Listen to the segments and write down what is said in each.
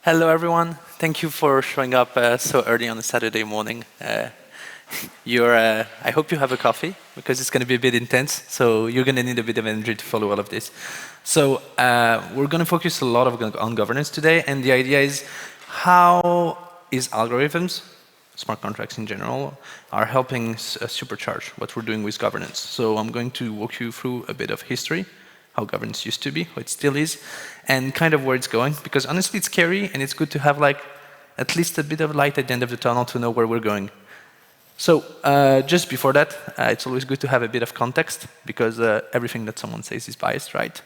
Hello, everyone. Thank you for showing up so early on a Saturday morning. I hope you have a coffee, because it's going to be a bit intense, so you're going to need a bit of energy to follow all of this. So we're going to focus a lot on governance today, and the idea is how is algorithms, smart contracts in general, are helping supercharge what we're doing with governance. So I'm going to walk you through a bit of history, how governance used to be, how it still is, and kind of where it's going, because honestly it's scary and it's good to have like at least a bit of light at the end of the tunnel to know where we're going. So just before that, it's always good to have a bit of context, because everything that someone says is biased, right?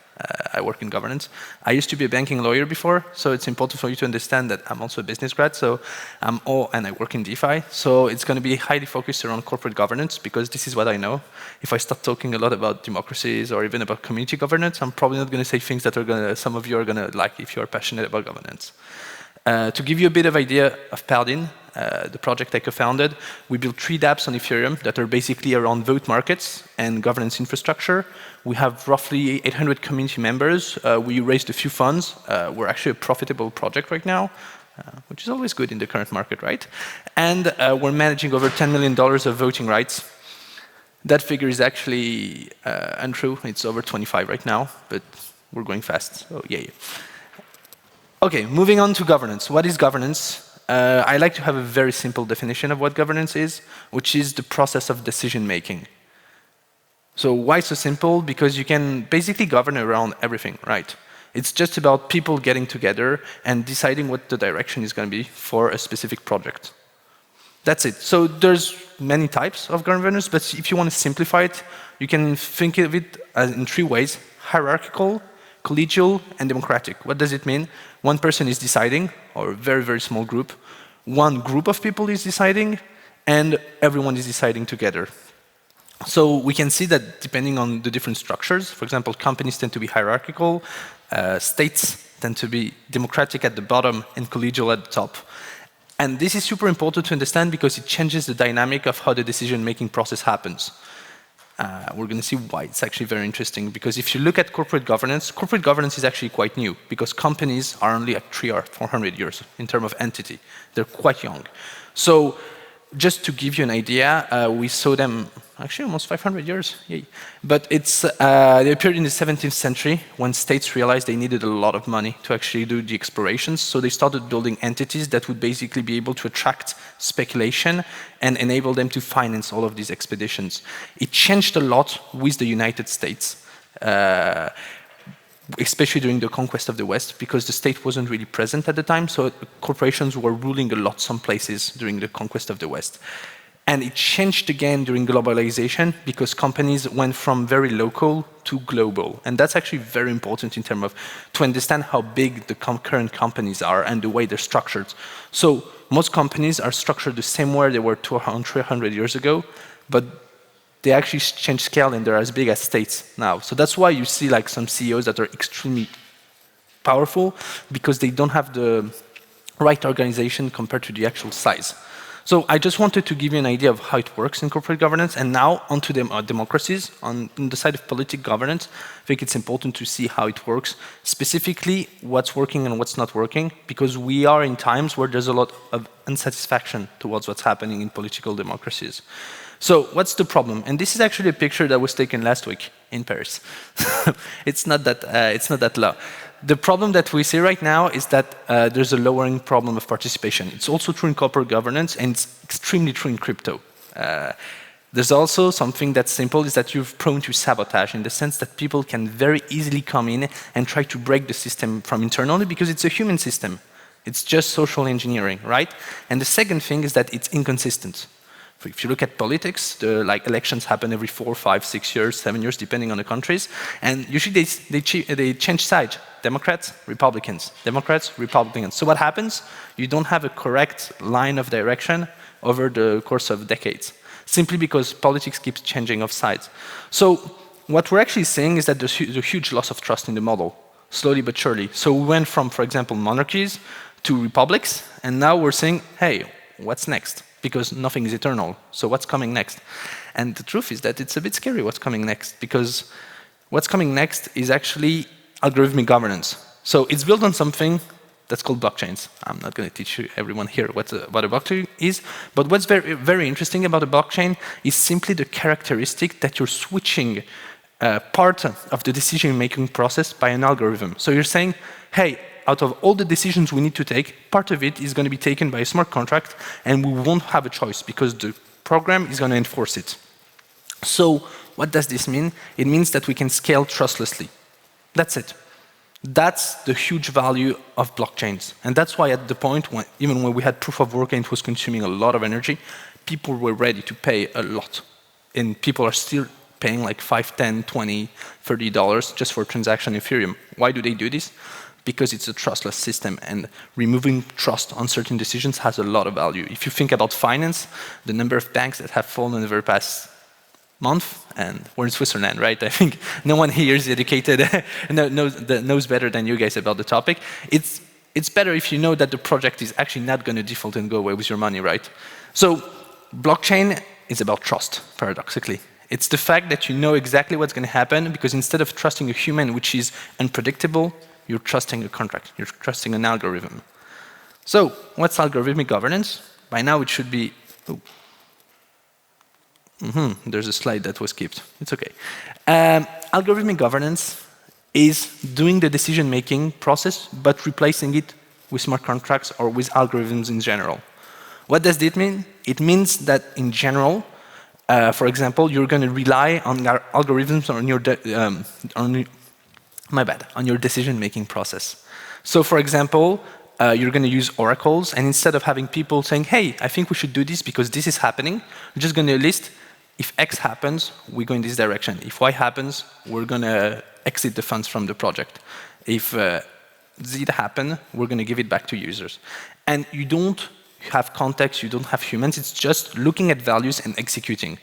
I work in governance. I used to be a banking lawyer before, so it's important for you to understand that I'm also a business grad, so and I work in DeFi, so it's going to be highly focused around corporate governance, because this is what I know. If I start talking a lot about democracies or even about community governance, I'm probably not going to say things that some of you are going to like if you're passionate about governance. To give you a bit of idea of Pardin, the project I co-founded, we built 3 dapps on Ethereum that are basically around vote markets and governance infrastructure. We have roughly 800 community members. We raised a few funds. We're actually a profitable project right now, which is always good in the current market, right? And we're managing over $10 million of voting rights. That figure is actually untrue. It's over 25 right now, but we're going fast, so yay. Okay, moving on to governance. What is governance? I like to have a very simple definition of what governance is, which is the process of decision making. So why so simple? Because you can basically govern around everything, right? It's just about people getting together and deciding what the direction is going to be for a specific project. That's it. So there's many types of governance, but if you want to simplify it, you can think of it in 3 ways: hierarchical, collegial, and democratic. What does it mean? One person is deciding, or a very, very small group. One group of people is deciding, and everyone is deciding together. So we can see that depending on the different structures, for example, companies tend to be hierarchical, states tend to be democratic at the bottom and collegial at the top. And this is super important to understand because it changes the dynamic of how the decision-making process happens. We're going to see why it's actually very interesting, because if you look at corporate governance is actually quite new, because companies are only at 300 or 400 years in terms of entity. They're quite young. So just to give you an idea, we saw them actually almost 500 years. Yay. But they appeared in the 17th century when states realized they needed a lot of money to actually do the explorations. So they started building entities that would basically be able to attract speculation and enable them to finance all of these expeditions. It changed a lot with the United States, especially during the conquest of the West, because the state wasn't really present at the time, so corporations were ruling a lot some places during the conquest of the West. And it changed again during globalization, because companies went from very local to global. And that's actually very important in terms of to understand how big the current companies are and the way they're structured. So most companies are structured the same way they were 200, 300 years ago, but they actually change scale and they're as big as states now. So that's why you see like some CEOs that are extremely powerful, because they don't have the right organization compared to the actual size. So I just wanted to give you an idea of how it works in corporate governance, and now onto democracies. On the side of political governance, I think it's important to see how it works, specifically what's working and what's not working, because we are in times where there's a lot of unsatisfaction towards what's happening in political democracies. So what's the problem? And this is actually a picture that was taken last week in Paris. It's not that low. The problem that we see right now is that there's a lowering problem of participation. It's also true in corporate governance, and it's extremely true in crypto. There's also something that's simple, is that you're prone to sabotage, in the sense that people can very easily come in and try to break the system from internally, because it's a human system. It's just social engineering, right? And the second thing is that it's inconsistent. If you look at politics, elections happen every 4, 5, 6 years, 7 years, depending on the countries. And usually they change sides. Democrats, Republicans. Democrats, Republicans. So what happens? You don't have a correct line of direction over the course of decades, simply because politics keeps changing of sides. So what we're actually seeing is that there's a huge loss of trust in the model, slowly but surely. So we went from, for example, monarchies to republics, and now we're saying, hey, what's next? Because nothing is eternal. So what's coming next? And the truth is that it's a bit scary what's coming next, because what's coming next is actually algorithmic governance. So it's built on something That's called blockchains. I'm not going to teach everyone here what a blockchain is, but what's very, very interesting about a blockchain is simply the characteristic that you're switching part of the decision-making process by an algorithm. So you're saying, hey, out of all the decisions we need to take, part of it is going to be taken by a smart contract, and we won't have a choice because the program is going to enforce it. So what does this mean? It means that we can scale trustlessly. That's it. That's the huge value of blockchains. And that's why at the point, even when we had proof of work and it was consuming a lot of energy, people were ready to pay a lot. And people are still paying like $5, $10, $20, $30 just for a transaction in Ethereum. Why do they do this? Because it's a trustless system, and removing trust on certain decisions has a lot of value. If you think about finance, the number of banks that have fallen over the past month, and we're in Switzerland, right? I think no one here is educated, knows better than you guys about the topic. It's better if you know that the project is actually not going to default and go away with your money, right? So blockchain is about trust, paradoxically. It's the fact that you know exactly what's going to happen, because instead of trusting a human, which is unpredictable, you're trusting a contract, you're trusting an algorithm. So what's algorithmic governance? By now it should be, there's a slide that was skipped. It's okay. Algorithmic governance is doing the decision-making process, but replacing it with smart contracts or with algorithms in general. What does this mean? It means that in general, for example, you're going to rely on algorithms on your decision-making process. So for example, you're going to use oracles, and instead of having people saying, hey, I think we should do this because this is happening, you're just going to list, if X happens, we go in this direction. If Y happens, we're going to exit the funds from the project. If Z happens, we're going to give it back to users. And you don't have context, you don't have humans, it's just looking at values and executing.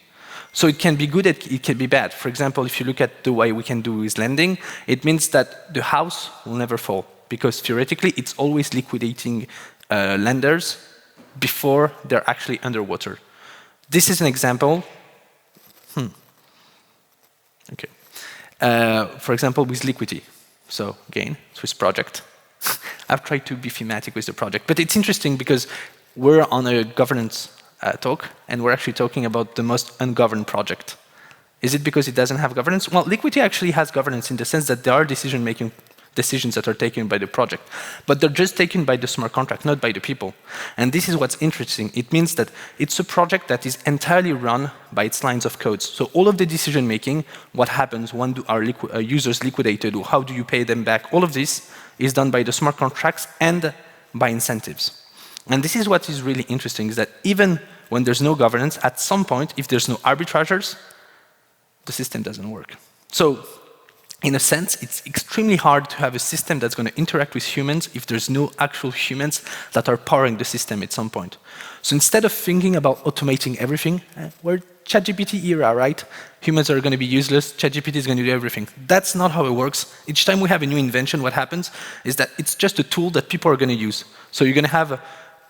So it can be good, it can be bad. For example, if you look at the way we can do with lending, it means that the house will never fall, because theoretically it's always liquidating lenders before they're actually underwater. This is an example. Okay. For example, with liquidity. So again, Swiss project. I've tried to be thematic with the project, but it's interesting because we're on a governance talk, and we're actually talking about the most ungoverned project. Is it because it doesn't have governance? Well, liquidity actually has governance in the sense that there are decisions that are taken by the project, but they're just taken by the smart contract, not by the people. And this is what's interesting. It means that it's a project that is entirely run by its lines of codes. So all of the decision making, what happens, when do our users liquidated, or how do you pay them back, all of this is done by the smart contracts and by incentives. And this is what is really interesting, is that even when there's no governance, at some point, if there's no arbitrageurs, the system doesn't work. So in a sense, it's extremely hard to have a system that's going to interact with humans if there's no actual humans that are powering the system at some point. So instead of thinking about automating everything, we're ChatGPT era, right? Humans are going to be useless, ChatGPT is going to do everything. That's not how it works. Each time we have a new invention, what happens is that it's just a tool that people are going to use. So you're going to have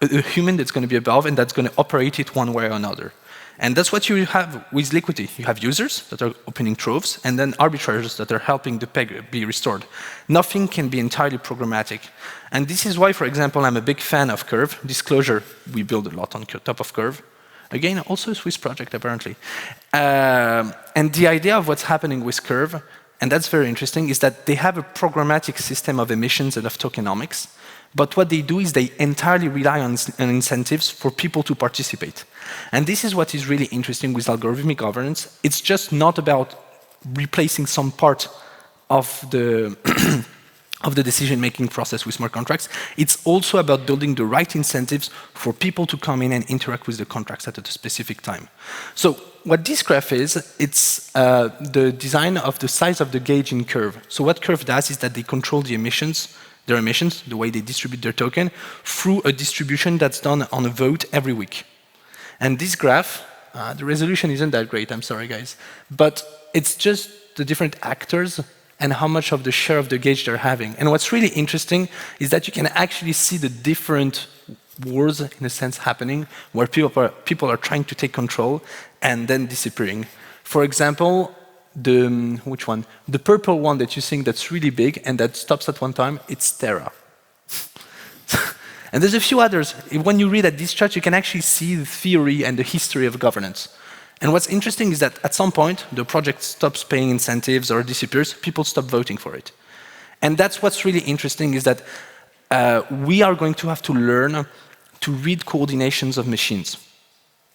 a human that's going to be above, and that's going to operate it one way or another. And that's what you have with liquidity. You have users that are opening troves, and then arbitrageurs that are helping the peg be restored. Nothing can be entirely programmatic. And this is why, for example, I'm a big fan of Curve. Disclosure, we build a lot on top of Curve. Again, also a Swiss project, apparently. And the idea of what's happening with Curve, and that's very interesting, is that they have a programmatic system of emissions and of tokenomics. But what they do is they entirely rely on incentives for people to participate. And this is what is really interesting with algorithmic governance. It's just not about replacing some part of the of the decision-making process with smart contracts. It's also about building the right incentives for people to come in and interact with the contracts at a specific time. So what this graph is, it's the design of the size of the gauge in Curve. So what Curve does is that they control the emissions, the way they distribute their token, through a distribution that's done on a vote every week. And this graph, the resolution isn't that great, I'm sorry guys, but it's just the different actors and how much of the share of the gauge they're having. And what's really interesting is that you can actually see the different wars, in a sense, happening, where people are trying to take control and then disappearing. For example, which one? The purple one that you're seeing that's really big and that stops at one time, it's Terra. And there's a few others. When you read at this chart, you can actually see the theory and the history of governance. And what's interesting is that at some point, the project stops paying incentives or disappears, people stop voting for it. And that's what's really interesting is that we are going to have to learn to read coordinations of machines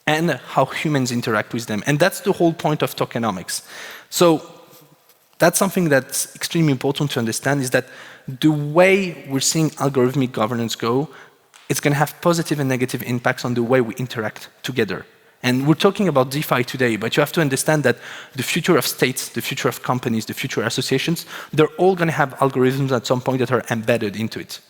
and how humans interact with them. And that's the whole point of tokenomics. So that's something that's extremely important to understand is that the way we're seeing algorithmic governance go, it's going to have positive and negative impacts on the way we interact together. And we're talking about DeFi today, but you have to understand that the future of states, the future of companies, the future of associations, they're all going to have algorithms at some point that are embedded into it.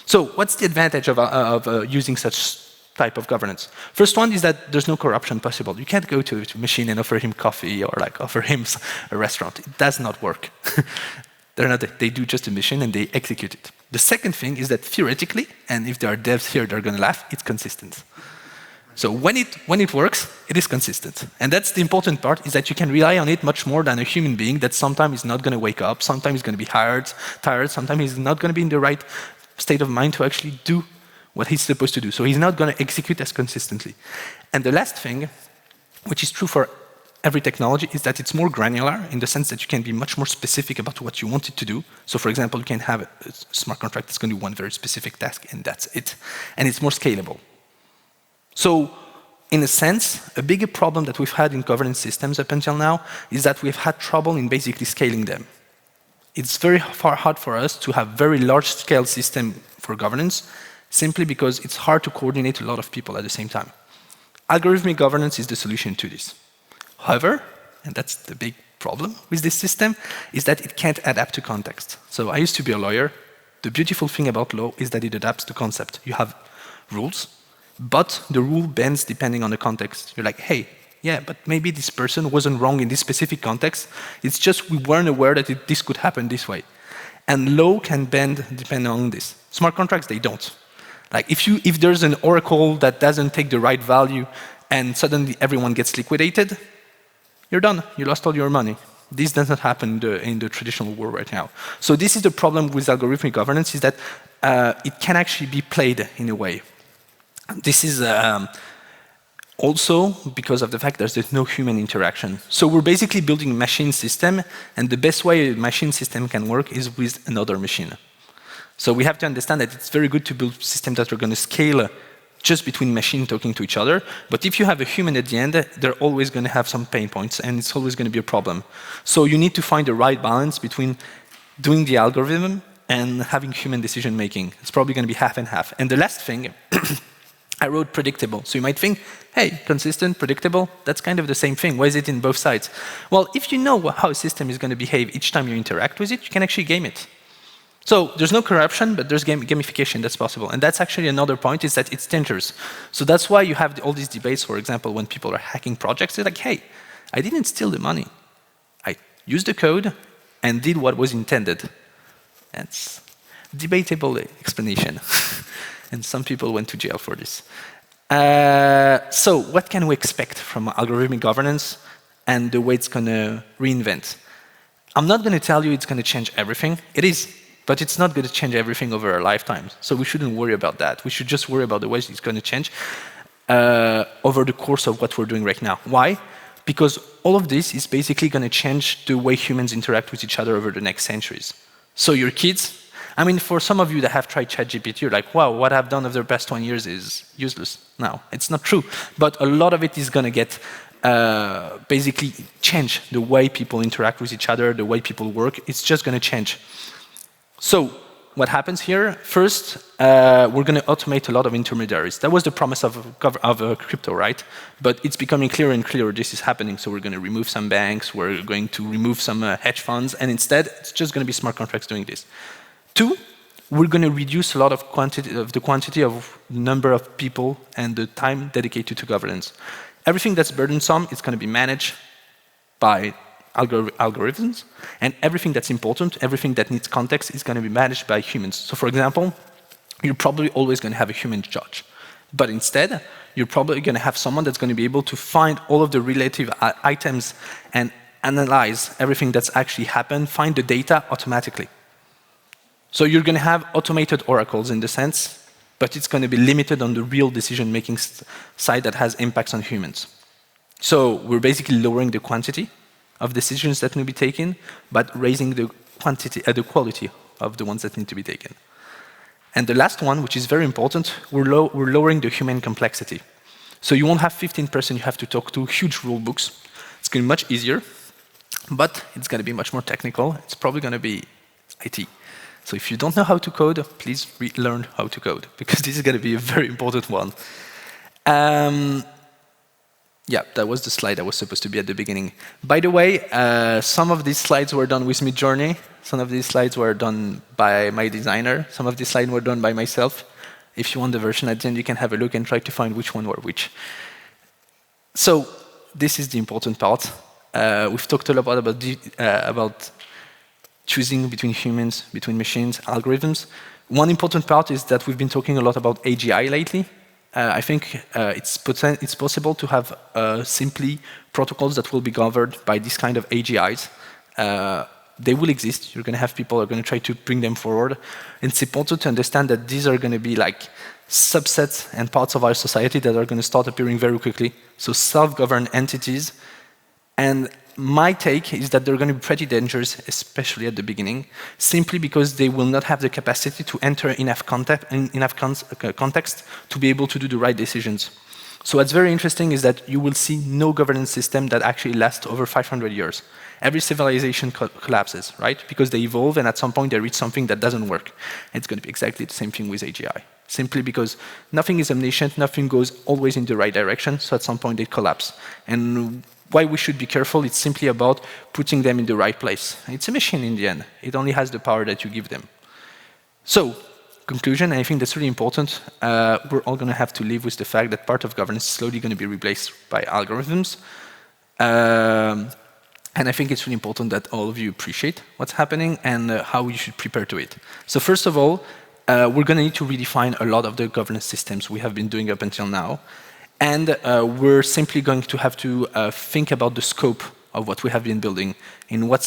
So what's the advantage of using such type of governance? First one is that there's no corruption possible. You can't go to a machine and offer him coffee or like offer him a restaurant. It does not work. They do just a mission and they execute it. The second thing is that theoretically, and if there are devs here, they're going to laugh, it's consistent. So when it works, it is consistent. And that's the important part, is that you can rely on it much more than a human being that sometimes is not going to wake up, sometimes he's going to be tired, sometimes he's not going to be in the right state of mind to actually do what he's supposed to do. So he's not going to execute as consistently. And the last thing, which is true for every technology, is that it's more granular in the sense that you can be much more specific about what you want it to do. So for example, you can have a smart contract that's going to do one very specific task and that's it. And it's more scalable. So in a sense, a bigger problem that we've had in governance systems up until now is that we've had trouble in basically scaling them. It's very hard for us to have very large-scale system for governance simply because it's hard to coordinate a lot of people at the same time. Algorithmic governance is the solution to this. However, and that's the big problem with this system, is that it can't adapt to context. So I used to be a lawyer. The beautiful thing about law is that it adapts to concept. You have rules, but the rule bends depending on the context. You're like, hey, yeah, but maybe this person wasn't wrong in this specific context. It's just we weren't aware that this could happen this way. And law can bend depending on this. Smart contracts, they don't. Like if there's an oracle that doesn't take the right value and suddenly everyone gets liquidated, you're done. You lost all your money. This does not happen in the traditional world right now. So this is the problem with algorithmic governance, is that it can actually be played in a way. This is also because of the fact that there's no human interaction. So we're basically building a machine system, and the best way a machine system can work is with another machine. So we have to understand that it's very good to build systems that are going to scale just between machines talking to each other. But if you have a human at the end, they're always going to have some pain points, and it's always going to be a problem. So you need to find the right balance between doing the algorithm and having human decision making. It's probably going to be half and half. And the last thing, I wrote predictable. So you might think, hey, consistent, predictable, that's kind of the same thing. Why is it in both sides? Well, if you know how a system is going to behave each time you interact with it, you can actually game it. So there's no corruption, but there's gamification that's possible. And that's actually another point, is that it's dangerous. So that's why you have all these debates, for example, when people are hacking projects, they're like, hey, I didn't steal the money. I used the code and did what was intended. That's a debatable explanation. And some people went to jail for this. So what can we expect from algorithmic governance and the way it's going to reinvent? I'm not going to tell you it's going to change everything. It is. But it's not going to change everything over our lifetimes. So we shouldn't worry about that. We should just worry about the ways it's going to change over the course of what we're doing right now. Why? Because all of this is basically going to change the way humans interact with each other over the next centuries. So your kids, I mean, for some of you that have tried ChatGPT, you're like, wow, what I've done over the past 20 years is useless. No, it's not true. But a lot of it is going to get basically change the way people interact with each other, the way people work. It's just going to change. So what happens here? First, we're going to automate a lot of intermediaries. That was the promise of crypto, right? But it's becoming clearer and clearer this is happening. So we're going to remove some banks, we're going to remove some hedge funds, and instead, it's just going to be smart contracts doing this. Two, we're going to reduce a lot of the quantity of number of people and the time dedicated to governance. Everything that's burdensome is going to be managed by algorithms, and everything that's important, everything that needs context is going to be managed by humans. So for example, you're probably always going to have a human judge. But instead, you're probably going to have someone that's going to be able to find all of the relative items and analyze everything that's actually happened, find the data automatically. So you're going to have automated oracles in the sense, but it's going to be limited on the real decision-making side that has impacts on humans. So we're basically lowering the quantity of decisions that need to be taken, but raising the the quality of the ones that need to be taken. And the last one, which is very important, we're lowering the human complexity. So you won't have 15 person you have to talk to, huge rule books. It's going to be much easier, but it's going to be much more technical. It's probably going to be IT. So if you don't know how to code, please learn how to code, because this is going to be a very important one. Yeah, that was the slide that was supposed to be at the beginning. By the way, some of these slides were done with Midjourney. Some of these slides were done by my designer. Some of these slides were done by myself. If you want the version at the end, you can have a look and try to find which one were which. So this is the important part. We've talked a lot about choosing between humans, between machines, algorithms. One important part is that we've been talking a lot about AGI lately. I think it's possible to have simply protocols that will be governed by this kind of AGIs. They will exist. You're going to have people who are going to try to bring them forward. And it's important to understand that these are going to be like subsets and parts of our society that are going to start appearing very quickly. So self-governed entities. And my take is that they're going to be pretty dangerous, especially at the beginning, simply because they will not have the capacity to enter enough context to be able to do the right decisions. So what's very interesting is that you will see no governance system that actually lasts over 500 years. Every civilization collapses, right? Because they evolve, and at some point they reach something that doesn't work. And it's going to be exactly the same thing with AGI. Simply because nothing is omniscient, nothing goes always in the right direction, so at some point they collapse. And why we should be careful, it's simply about putting them in the right place. It's a machine in the end. It only has the power that you give them. So, conclusion, and I think that's really important, we're all going to have to live with the fact that part of governance is slowly going to be replaced by algorithms. And I think it's really important that all of you appreciate what's happening and how you should prepare to it. So first of all, we're going to need to redefine a lot of the governance systems we have been doing up until now. And we're simply going to have to think about the scope of what we have been building, in what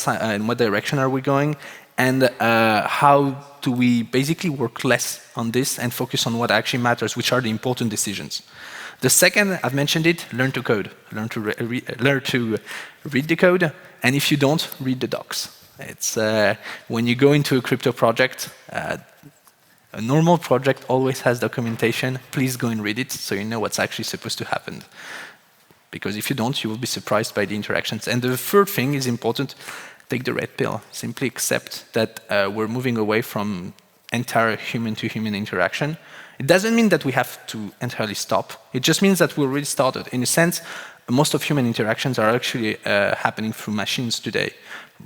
direction are we going, and how do we basically work less on this and focus on what actually matters, which are the important decisions. The second, I've mentioned it, learn to code. Learn to read the code, and if you don't, read the docs. It's when you go into a crypto project, a normal project always has documentation. Please go and read it so you know what's actually supposed to happen. Because if you don't, you will be surprised by the interactions. And the third thing is important, take the red pill. Simply accept that we're moving away from entire human-to-human interaction. It doesn't mean that we have to entirely stop. It just means that we already started. In a sense, most of human interactions are actually happening through machines today.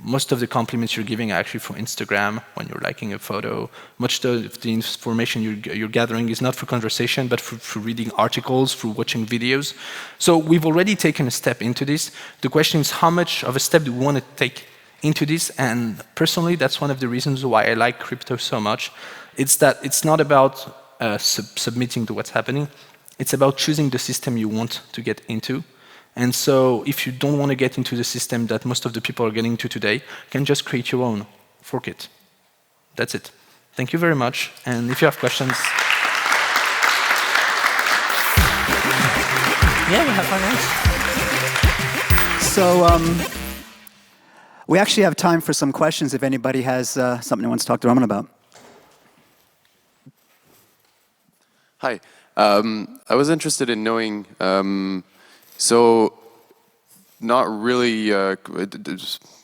Most of the compliments you're giving are actually for Instagram, when you're liking a photo. Much of the information you're gathering is not through conversation, but through reading articles, through watching videos. So we've already taken a step into this. The question is, how much of a step do we want to take into this? And personally, that's one of the reasons why I like crypto so much. It's that it's not about submitting to what's happening. It's about choosing the system you want to get into. And so if you don't want to get into the system that most of the people are getting into today, you can just create your own, fork it. That's it. Thank you very much. And if you have questions. Yeah, we have finance. So we actually have time for some questions if anybody has something they wants to talk to Romain about. Hi. I was interested in knowing, so not really, ça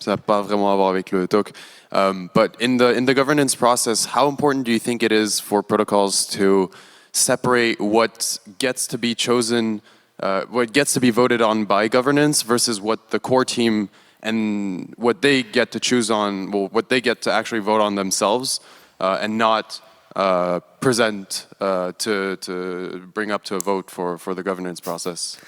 n'a pas vraiment à voir avec le talk, but in the governance process, how important do you think it is for protocols to separate what gets to be chosen, what gets to be voted on by governance versus what the core team and what they get to choose on, well, what they get to actually vote on themselves, and not present to bring up to a vote for the governance process?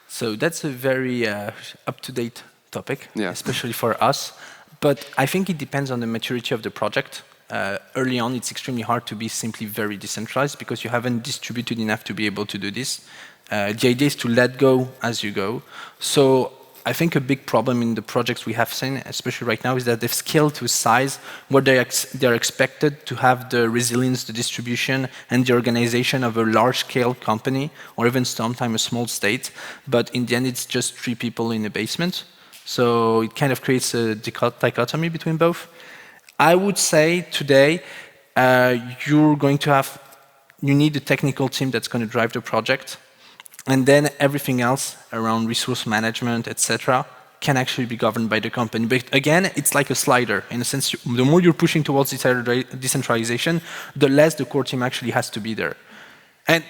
So that's a very up-to-date topic, yeah, especially for us. But I think it depends on the maturity of the project. Early on, it's extremely hard to be simply very decentralized because you haven't distributed enough to be able to do this. The idea is to let go as you go. So I think a big problem in the projects we have seen, especially right now, is that they've scaled to a size where they're expected to have the resilience, the distribution, and the organization of a large-scale company, or even sometimes a small state. But in the end, it's just 3 people in a basement. So it kind of creates a dichotomy between both. I would say today, you need a technical team that's going to drive the project. And then everything else around resource management, etc., can actually be governed by the company. But again, it's like a slider. In a sense, the more you're pushing towards decentralization, the less the core team actually has to be there. And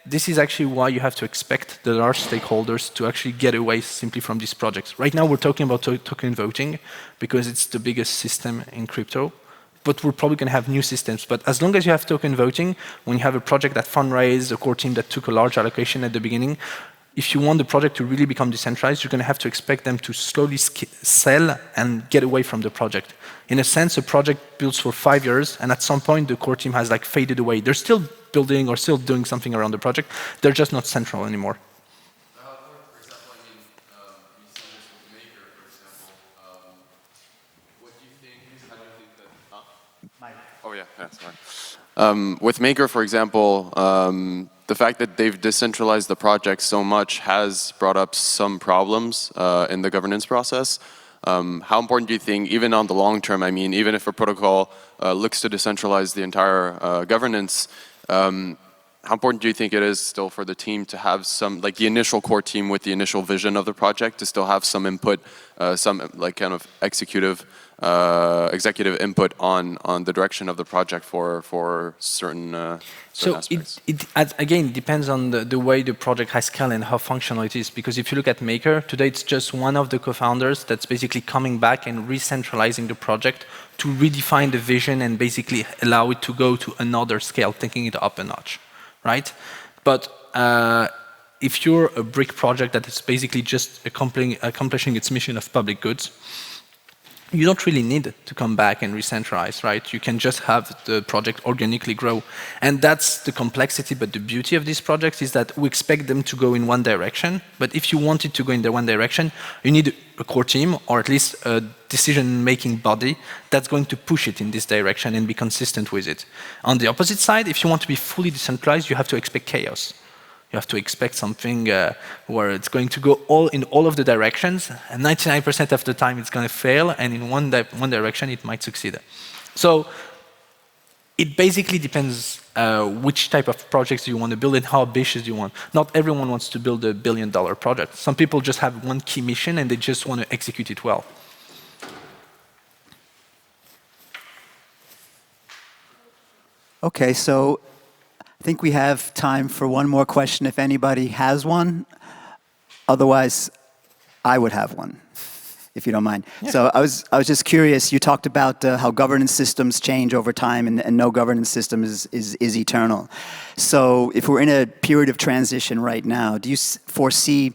this is actually why you have to expect the large stakeholders to actually get away simply from these projects. Right now, we're talking about token voting because it's the biggest system in crypto. But we're probably going to have new systems. But as long as you have token voting, when you have a project that fundraised, a core team that took a large allocation at the beginning, if you want the project to really become decentralized, you're going to have to expect them to slowly sell and get away from the project. In a sense, a project builds for 5 years, and at some point, the core team has like faded away. They're still building or still doing something around the project. They're just not central anymore. For example, I mean, we see this with Maker, for example. What do you think? How do you think that? Oh yeah, sorry. With Maker, for example, the fact that they've decentralized the project so much has brought up some problems in the governance process. How important do you think, even on the long term, I mean, even if a protocol looks to decentralize the entire governance, how important do you think it is still for the team to have some, like the initial core team with the initial vision of the project, to still have some input, some like kind of executive input on the direction of the project for certain aspects? It again depends on the way the project has scaled and how functional it is. Because if you look at Maker, today it's just one of the co-founders that's basically coming back and re-centralizing the project to redefine the vision and basically allow it to go to another scale, taking it up a notch, right? But if you're a brick project that is basically just accomplishing its mission of public goods, you don't really need to come back and re-centralize, right? You can just have the project organically grow. And that's the complexity, but the beauty of these projects is that we expect them to go in one direction, but if you want it to go in the one direction, you need a core team, or at least a decision-making body that's going to push it in this direction and be consistent with it. On the opposite side, if you want to be fully decentralized, you have to expect chaos. You have to expect something where it's going to go in all of the directions, and 99% of the time it's going to fail, and in one direction it might succeed. So it basically depends which type of projects you want to build and how ambitious you want. Not everyone wants to build $1 billion project. Some people just have one key mission and they just want to execute it well. Okay, so I think we have time for one more question if anybody has one. Otherwise, I would have one, if you don't mind. Yeah. So I was just curious, you talked about how governance systems change over time and no governance system is eternal. So if we're in a period of transition right now, do you foresee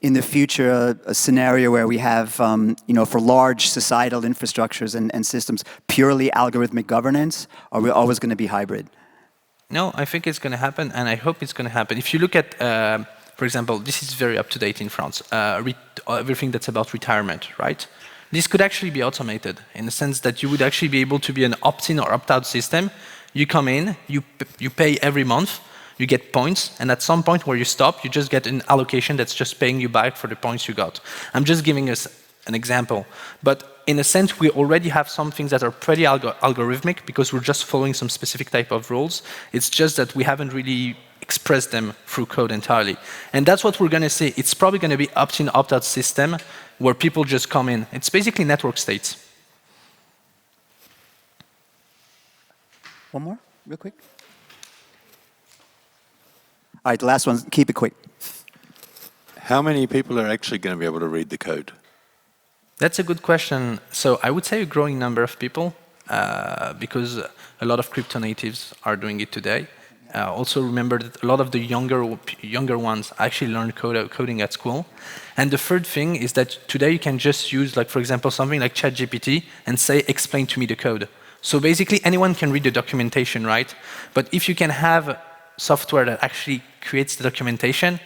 in the future a scenario where we have, for large societal infrastructures and systems, purely algorithmic governance, or are we always going to be hybrid? No, I think it's going to happen, and I hope it's going to happen. If you look at, for example, this is very up-to-date in France, everything that's about retirement, right? This could actually be automated in the sense that you would actually be able to be an opt-in or opt-out system. You come in, you pay every month, you get points, and at some point where you stop, you just get an allocation that's just paying you back for the points you got. I'm just giving us an example. But in a sense, we already have some things that are pretty algorithmic because we're just following some specific type of rules. It's just that we haven't really expressed them through code entirely. And that's what we're going to see. It's probably going to be opt-in, opt-out system where people just come in. It's basically network states. One more, real quick. All right, the last one, keep it quick. How many people are actually going to be able to read the code? That's a good question. So I would say a growing number of people, because a lot of crypto natives are doing it today. Also remember that a lot of the younger ones actually learn coding at school. And the third thing is that today you can just use, like for example, something like ChatGPT and say, explain to me the code. So basically anyone can read the documentation, right? But if you can have software that actually creates the documentation,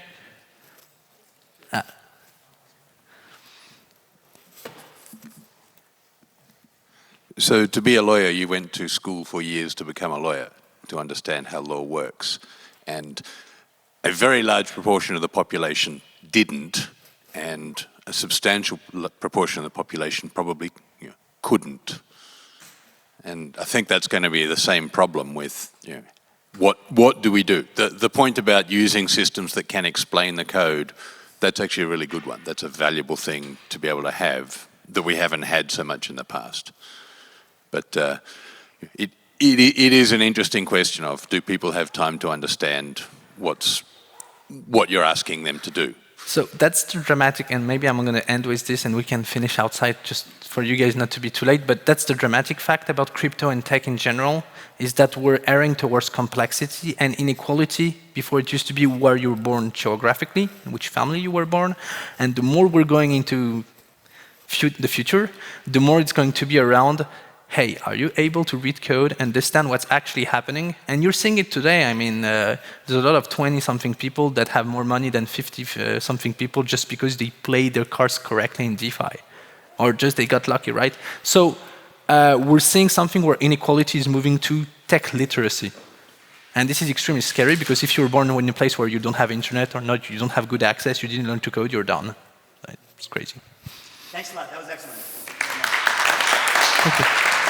So to be a lawyer, you went to school for years to become a lawyer, to understand how law works. And a very large proportion of the population didn't, and a substantial proportion of the population probably couldn't. And I think that's going to be the same problem with what do we do? The point about using systems that can explain the code, that's actually a really good one. That's a valuable thing to be able to have that we haven't had so much in the past. But it is an interesting question of, do people have time to understand what you're asking them to do? So that's the dramatic, and maybe I'm going to end with this and we can finish outside just for you guys not to be too late, but that's the dramatic fact about crypto and tech in general, is that we're erring towards complexity and inequality. Before it used to be where you were born geographically, in which family you were born, and the more we're going into the future, the more it's going to be around, hey, are you able to read code, understand what's actually happening? And you're seeing it today. I mean, there's a lot of 20-something people that have more money than 50-something people just because they play their cards correctly in DeFi. Or just they got lucky, right? So we're seeing something where inequality is moving to tech literacy. And this is extremely scary because if you're born in a place where you don't have internet or not, you don't have good access, you didn't learn to code, you're done. Right? It's crazy. Thanks a lot. That was excellent. Thank you.